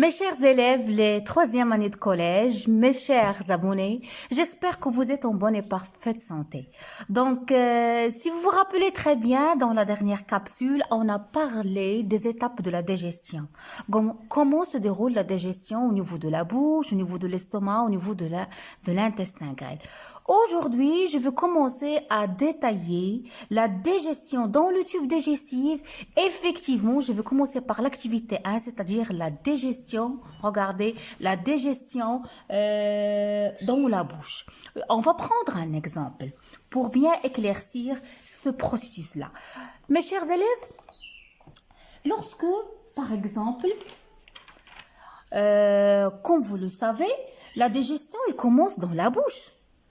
Mes chers élèves, les troisième années de collège, mes chers abonnés, j'espère que vous êtes en bonne et parfaite santé. Donc, si vous vous rappelez très bien, dans la dernière capsule, on a parlé des étapes de la digestion. Comment se déroule la digestion au niveau de la bouche, au niveau de l'estomac, au niveau de l'intestin grêle. Aujourd'hui, je veux commencer à détailler la digestion dans le tube digestif. Effectivement, je vais commencer par l'activité 1, c'est-à-dire la digestion. Regardez, la digestion dans la bouche. On va prendre un exemple pour bien éclaircir ce processus-là. Mes chers élèves, lorsque, par exemple, comme vous le savez, la digestion, elle commence dans la bouche.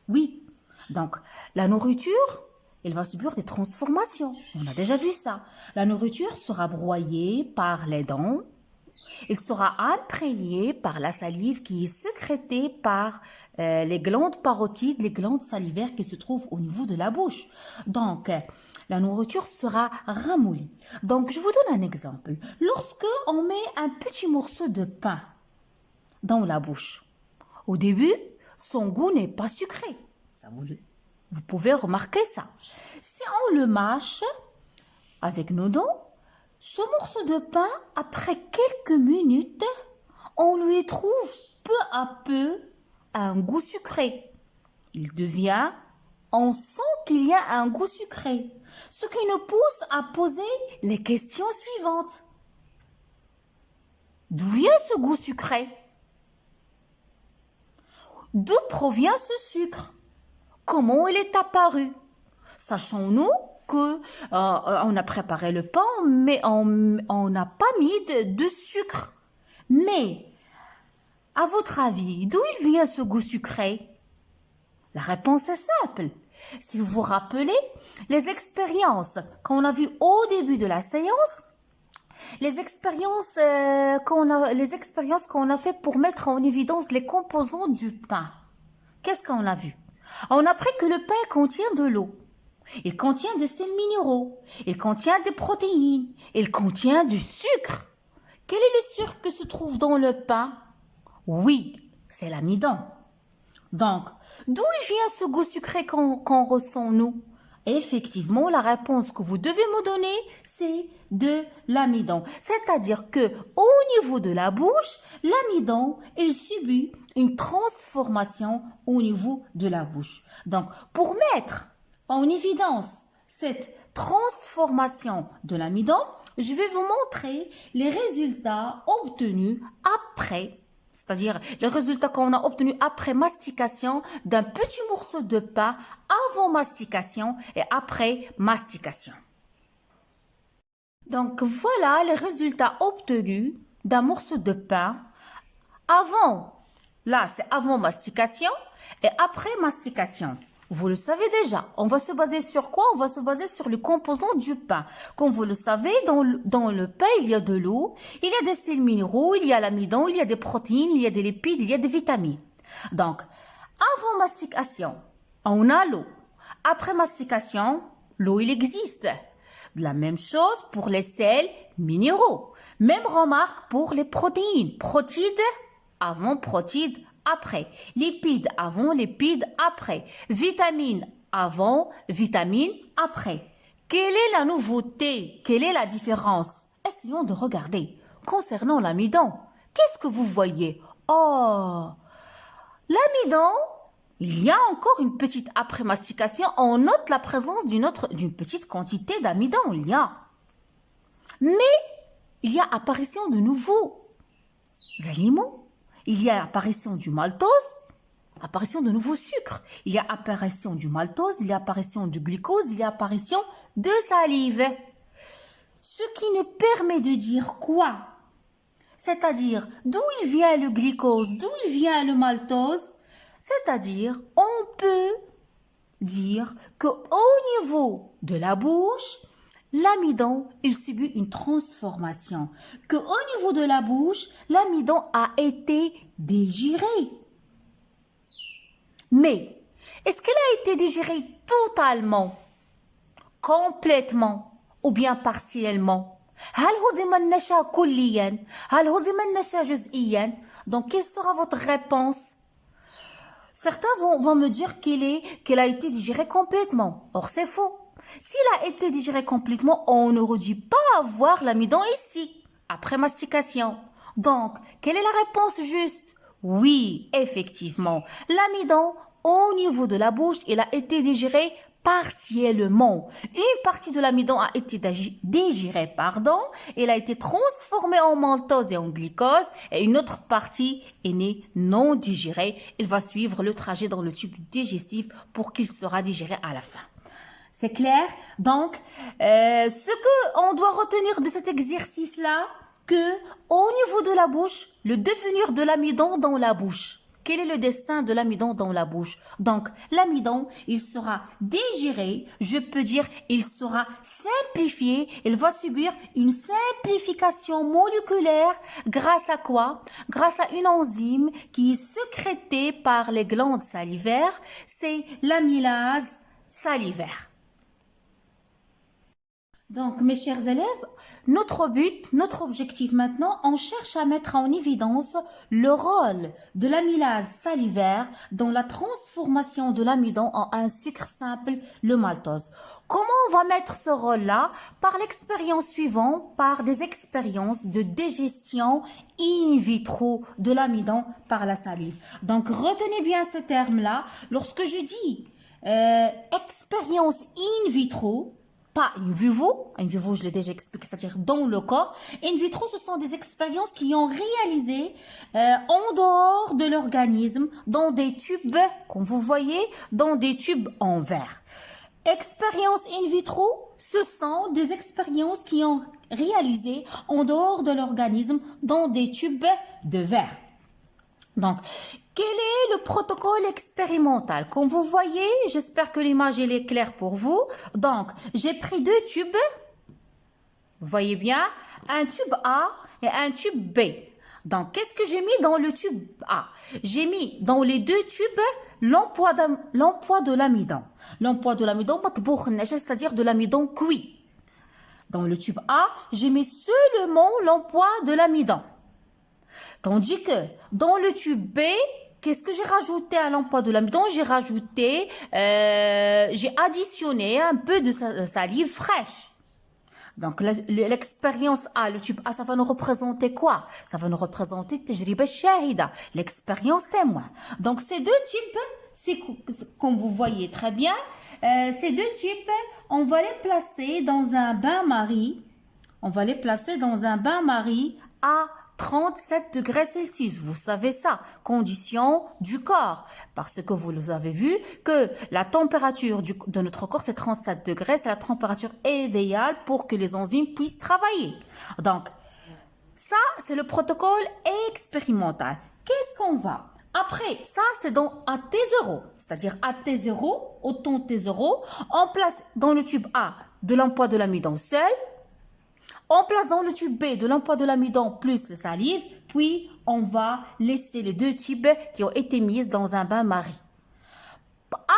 Oui, donc la nourriture, elle va subir des transformations. On a déjà vu ça. La nourriture sera broyée par les dents. Elle sera imprégnée par la salive qui est sécrétée par les glandes parotides, les glandes salivaires qui se trouvent au niveau de la bouche. Donc, la nourriture sera ramollie. Donc, je vous donne un exemple. Lorsque on met un petit morceau de pain dans la bouche, au début, son goût n'est pas sucré. Ça, vous pouvez remarquer ça. Si on le mâche avec nos dents, ce morceau de pain, après quelques minutes, on lui trouve peu à peu un goût sucré. On sent qu'il y a un goût sucré. Ce qui nous pousse à poser les questions suivantes. D'où vient ce goût sucré? D'où provient ce sucre? Comment il est apparu? Sachons-nous que on a préparé le pain, mais on n'a pas mis de sucre. Mais, à votre avis, d'où il vient ce goût sucré? La réponse est simple. Si vous vous rappelez, les expériences qu'on a vues au début de la séance, les expériences qu'on a fait pour mettre en évidence les composants du pain. Qu'est-ce qu'on a vu? On a appris que le pain contient de l'eau. Il contient des sels minéraux. Il contient des protéines. Il contient du sucre. Quel est le sucre qui se trouve dans le pain? Oui, c'est l'amidon. Donc, d'où il vient ce goût sucré qu'on ressent, nous? Effectivement, la réponse que vous devez me donner, c'est de l'amidon. C'est-à-dire que au niveau de la bouche, l'amidon, il subit une transformation au niveau de la bouche. Donc, pour mettre en évidence cette transformation de l'amidon, je vais vous montrer les résultats obtenus après, c'est-à-dire les résultats qu'on a obtenus après mastication d'un petit morceau de pain avant mastication et après mastication. Donc voilà les résultats obtenus d'un morceau de pain avant, là c'est avant mastication et après mastication. Vous le savez déjà, on va se baser sur quoi? On va se baser sur les composants du pain. Comme vous le savez, dans le pain, il y a de l'eau, il y a des sels minéraux, il y a l'amidon, il y a des protéines, il y a des lipides, il y a des vitamines. Donc, avant mastication, on a l'eau. Après mastication, l'eau, il existe. De la même chose pour les sels minéraux. Même remarque pour les protéines. Protides avant, protides après. Lipides avant, lipides après. Vitamines avant, vitamines après. Quelle est la nouveauté? Quelle est la différence? Essayons de regarder. Concernant l'amidon, qu'est-ce que vous voyez? Oh, l'amidon, il y a encore une petite après-mastication. On note la présence d'une petite quantité d'amidon. Il y a. Mais, il y a apparition de nouveaux aliments. Il y a apparition du maltose, apparition de nouveaux sucres. Il y a apparition du maltose, il y a apparition du glucose, il y a apparition de salive. Ce qui nous permet de dire quoi? C'est-à-dire, d'où il vient le glucose, d'où il vient le maltose? C'est-à-dire, on peut dire qu'au niveau de la bouche, l'amidon, il subit une transformation. Qu'au niveau de la bouche, l'amidon a été digéré. Mais, est-ce qu'elle a été digérée totalement, complètement ou bien partiellement? هل هضم النشا كليا؟ هل هضم النشا جزئيا؟ Donc, quelle sera votre réponse? Certains vont me dire qu'elle a été digérée complètement. Or, c'est faux. S'il a été digéré complètement, on n'aurait dû pas avoir l'amidon ici, après mastication. Donc, quelle est la réponse juste? Oui, effectivement, l'amidon, au niveau de la bouche, il a été digéré partiellement. Une partie de l'amidon a été digérée, elle a été transformée en maltose et en glycose, et une autre partie est née non digérée. Il va suivre le trajet dans le tube digestif pour qu'il sera digéré à la fin. C'est clair? Donc, ce que on doit retenir de cet exercice-là, que au niveau de la bouche, le devenir de l'amidon dans la bouche. Quel est le destin de l'amidon dans la bouche? Donc, l'amidon, il sera digéré, je peux dire, il sera simplifié, il va subir une simplification moléculaire grâce à quoi? Grâce à une enzyme qui est sécrétée par les glandes salivaires, c'est l'amylase salivaire. Donc, mes chers élèves, notre but, notre objectif maintenant, on cherche à mettre en évidence le rôle de l'amylase salivaire dans la transformation de l'amidon en un sucre simple, le maltose. Comment on va mettre ce rôle-là? Par l'expérience suivante, par des expériences de digestion in vitro de l'amidon par la salive. Donc, retenez bien ce terme-là. Lorsque je dis expérience in vitro, pas in vivo je l'ai déjà expliqué, c'est-à-dire dans le corps. In vitro, ce sont des expériences qui ont réalisé en dehors de l'organisme, dans des tubes, comme vous voyez, dans des tubes en verre. Expériences in vitro, ce sont des expériences qui ont réalisé en dehors de l'organisme, dans des tubes de verre. Donc, quel est le protocole expérimental? Comme vous voyez, j'espère que l'image est claire pour vous. Donc, j'ai pris deux tubes. Vous voyez bien, un tube A et un tube B. Donc, qu'est-ce que j'ai mis dans le tube A? J'ai mis dans les deux tubes l'emploi de l'amidon. L'emploi de l'amidon, c'est-à-dire de l'amidon cuit. Dans le tube A, j'ai mis seulement l'emploi de l'amidon. Tandis que dans le tube B, qu'est-ce que j'ai rajouté à l'emploi de l'amidon? J'ai additionné un peu de salive fraîche. Donc, l'expérience A, le tube A, ça va nous représenter quoi? Ça va nous représenter tajriba shahida, l'expérience témoin. Donc, ces deux types, comme vous voyez très bien, ces deux types, on va les placer dans un bain-marie. On va les placer dans un bain-marie à 37 degrés Celsius, vous savez ça, condition du corps, parce que vous avez vu que la température de notre corps c'est 37 degrés, c'est la température idéale pour que les enzymes puissent travailler. Donc, ça c'est le protocole expérimental. Qu'est-ce qu'on va? Après, ça c'est à T0, c'est-à-dire à T0, au temps T0, on place dans le tube A de l'emploi de l'amidon seul, on place dans le tube B de l'emploi de l'amidon plus le salive, puis on va laisser les deux tubes qui ont été mis dans un bain-marie.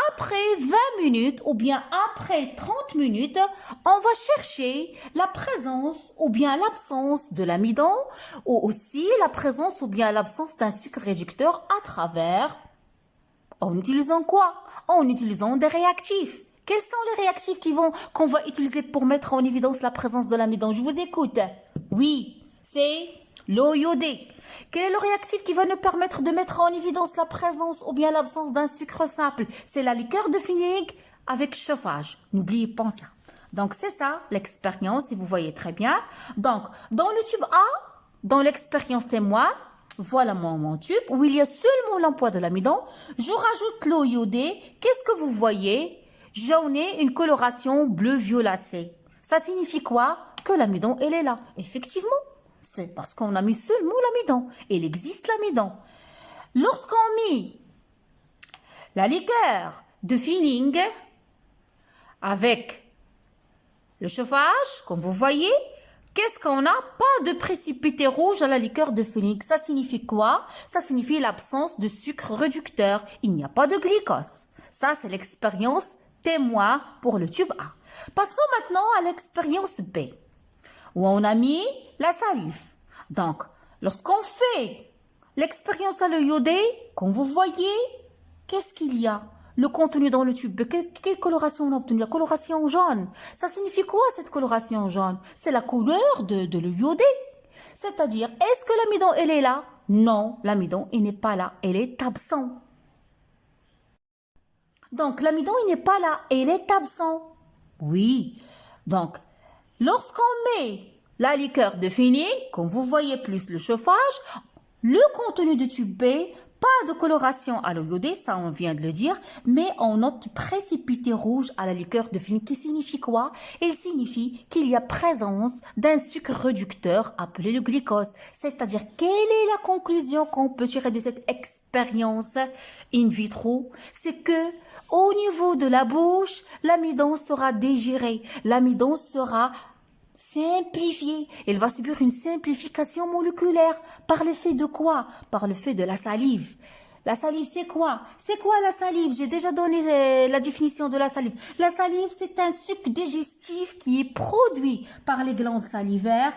Après 20 minutes ou bien après 30 minutes, on va chercher la présence ou bien l'absence de l'amidon ou aussi la présence ou bien l'absence d'un sucre réducteur à travers, en utilisant quoi? En utilisant des réactifs. Quels sont les réactifs qu'on va utiliser pour mettre en évidence la présence de l'amidon? Je vous écoute. Oui, c'est l'eau iodée. Quel est le réactif qui va nous permettre de mettre en évidence la présence ou bien l'absence d'un sucre simple? C'est la liqueur de feeling avec chauffage. N'oubliez pas ça. Donc, c'est ça l'expérience, si vous voyez très bien. Donc, dans le tube A, dans l'expérience témoin, voilà mon tube où il y a seulement l'emploi de l'amidon. Je rajoute l'eau iodée. Qu'est-ce que vous voyez? J'en ai une coloration bleu-violacé. Ça signifie quoi? Que l'amidon, elle est là. Effectivement, c'est parce qu'on a mis seulement l'amidon. Il existe l'amidon. Lorsqu'on met la liqueur de feeling avec le chauffage, comme vous voyez, qu'est-ce qu'on a? Pas de précipité rouge à la liqueur de feeling. Ça signifie quoi? Ça signifie l'absence de sucre réducteur. Il n'y a pas de glycose. Ça, c'est l'expérience témoin pour le tube A. Passons maintenant à l'expérience B. où on a mis la salive. Donc, lorsqu'on fait l'expérience à l'œil iodé, comme vous voyez, qu'est-ce qu'il y a? Le contenu dans le tube. Quelle coloration on a obtenu? La coloration jaune. Ça signifie quoi cette coloration jaune? C'est la couleur de l'œil iodé. C'est-à-dire, est-ce que l'amidon, elle est là? Non, l'amidon, il n'est pas là. Elle est absent. Donc, l'amidon, il n'est pas là. Elle est absent. Oui. Donc, lorsqu'on met la liqueur de fini, comme vous voyez plus le chauffage, le contenu du tube B, pas de coloration à l'eau iodée, ça on vient de le dire, mais on note précipité rouge à la liqueur de fini, qui signifie quoi? Il signifie qu'il y a présence d'un sucre réducteur appelé le glucose. C'est-à-dire, quelle est la conclusion qu'on peut tirer de cette expérience in vitro? C'est que au niveau de la bouche, l'amidon sera digéré, l'amidon sera simplifié. Il va subir une simplification moléculaire. Par l'effet de quoi? Par l'effet de la salive. La salive, c'est quoi? C'est quoi la salive? J'ai déjà donné la définition de la salive. La salive, c'est un suc digestif qui est produit par les glandes salivaires,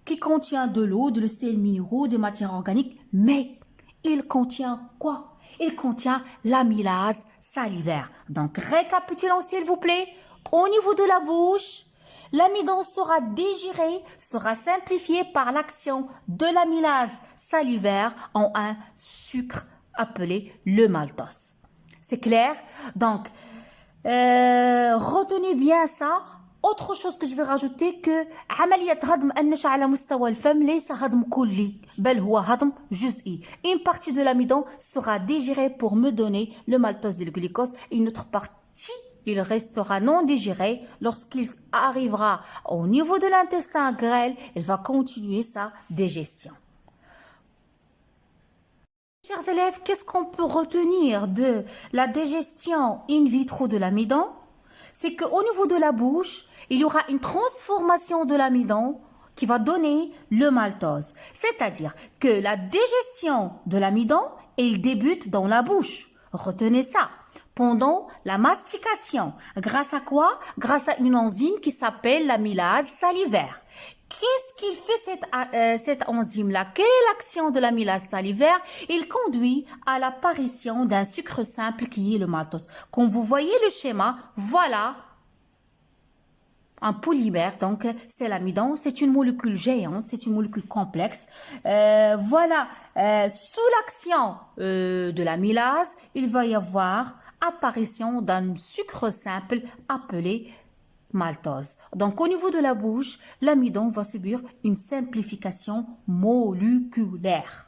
qui contient de l'eau, de sels minéraux, des matières organiques, mais il contient quoi? Il contient l'amylase salivaire. Donc, récapitulons s'il vous plaît. Au niveau de la bouche, l'amidon sera digéré, sera simplifié par l'action de l'amylase salivaire en un sucre appelé le maltose. C'est clair? Donc, retenez bien ça. Autre chose que je vais rajouter que عملية هضم النشا على مستوى الفم ليس هضم كلي بل هو هضم جزئي. Une partie de l'amidon sera digérée pour me donner le maltose et le glucose. Une autre partie, il restera non digéré. Lorsqu'il arrivera au niveau de l'intestin grêle, il va continuer sa digestion. Chers élèves, qu'est-ce qu'on peut retenir de la digestion in vitro de l'amidon? C'est qu'au niveau de la bouche, il y aura une transformation de l'amidon qui va donner le maltose. C'est-à-dire que la digestion de l'amidon, elle débute dans la bouche. Retenez ça. Pendant la mastication. Grâce à quoi? Grâce à une enzyme qui s'appelle l'amylase salivaire. Qu'est-ce qu'il fait cette enzyme-là? Quelle est l'action de l'amylase salivaire? Il conduit à l'apparition d'un sucre simple qui est le maltose. Comme vous voyez le schéma, voilà un polymère, donc c'est l'amidon, c'est une molécule géante, c'est une molécule complexe. Voilà, sous l'action de l'amylase, il va y avoir apparition d'un sucre simple appelé maltose. Donc, au niveau de la bouche, l'amidon va subir une simplification moléculaire.